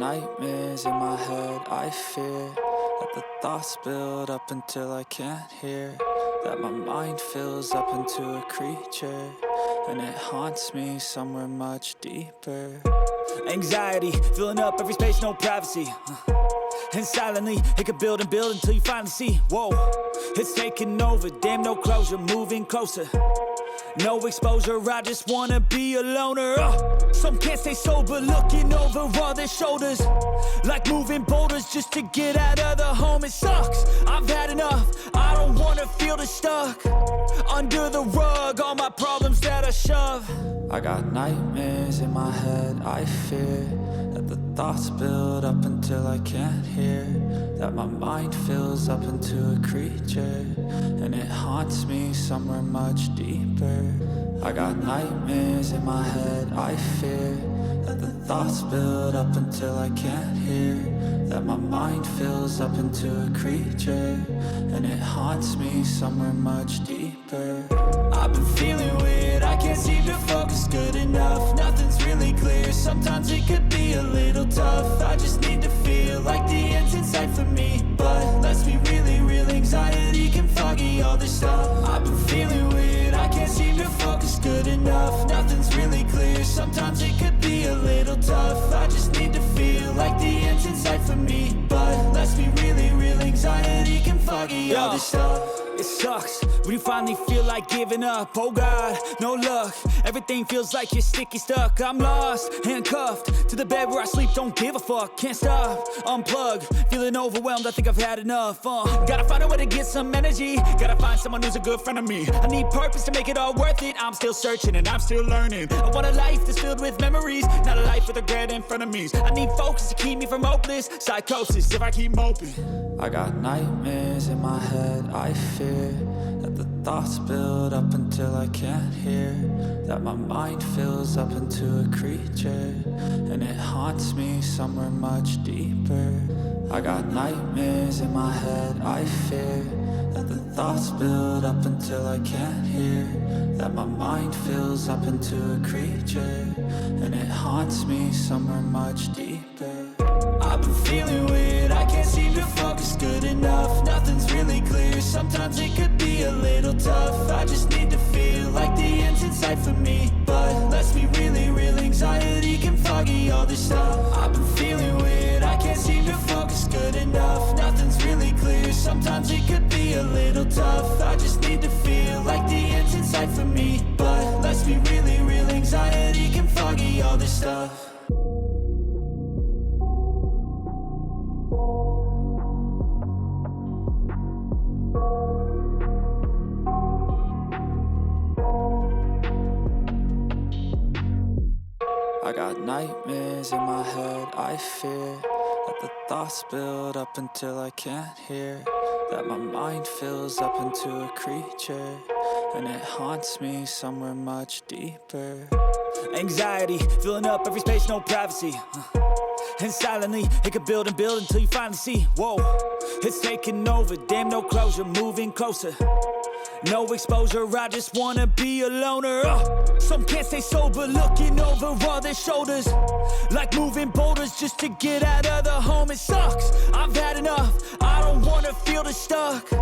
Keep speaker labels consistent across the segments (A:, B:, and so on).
A: nightmares in my head, I fear that the thoughts build up until I can't hear, that my mind fills up into a creature, and it haunts me somewhere much deeper.
B: Anxiety, filling up every space, no privacy. And silently, it could build and build until you finally see, whoa, it's taking over, damn no closure, moving closer. No exposure, I just wanna be a loner. Some can't stay sober, looking over all their shoulders, like moving boulders just to get out of the home. It sucks, I've had enough, I don't wanna feel the stuck under the rug, all my problems that I shove.
A: I got nightmares in my head, I fear that the thoughts build up until I can't hear, that my mind fills up into a creature, and it haunts me somewhere much deeper. I got nightmares in my head, I fear that the thoughts build up until I can't hear, that my mind fills up into a creature, and it haunts me somewhere much deeper.
B: I've been feeling weird, I can't seem to focus good enough. Nothing's really clear, sometimes it could be a little tough. I just need to feel like the end's in sight for me, but let's be really real, anxiety can foggy all this stuff. I've been feeling weird, I can't seem to focus good enough. Nothing's really clear, sometimes it could be a little tough. I just need to feel like the end's in sight for me, but let's be really real, anxiety can foggy all this stuff. It sucks when you finally feel like giving up. Oh God, no luck, everything feels like you're sticky stuck. I'm lost, handcuffed to the bed where I sleep, don't give a fuck. Can't stop, unplug, feeling overwhelmed, I think I've had enough. Gotta find a way to get some energy, gotta find someone who's a good friend of me. I need purpose to make it all worth it, I'm still searching and I'm still learning. I want a life that's filled with memories, not a life with regret in front of me. I need focus to keep me from hopeless psychosis if I keep moping.
A: I got nightmares in my head, I fear that the thoughts build up until I can't hear, that my mind fills up into a creature, and it haunts me somewhere much deeper. I got nightmares in my head, I fear that the thoughts build up until I can't hear, that my mind fills up into a creature, and it haunts me somewhere much deeper.
B: I've been feeling weird, I can't seem to focus good enough. Nothing's really clear, sometimes it could be a little tough. I just need to feel like the end's in sight for me, but let's be really real, anxiety can foggy all this stuff. I've been feeling weird, I can't seem to focus good enough. Nothing's really clear, sometimes it could be a little tough. I just need to feel like the end's in sight for me, but let's be really real, anxiety can foggy all this stuff.
A: I got nightmares in my head, I fear that the thoughts build up until I can't hear, that my mind fills up into a creature, and it haunts me somewhere much deeper.
B: Anxiety, filling up every space, no privacy. And silently, it could build and build until you finally see, whoa, it's taking over, damn no closure, moving closer. No exposure, I just wanna be a loner. Some can't stay sober, looking over all their shoulders, like moving boulders just to get out of the home. It sucks, I've had enough, I don't wanna feel the stuck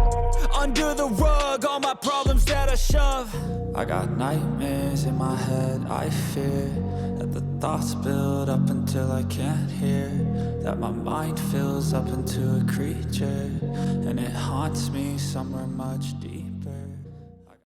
B: under the rug, all my problems that I shove.
A: I got nightmares in my head, I fear that the thoughts build up until I can't hear, that my mind fills up into a creature, and it haunts me somewhere much deeper.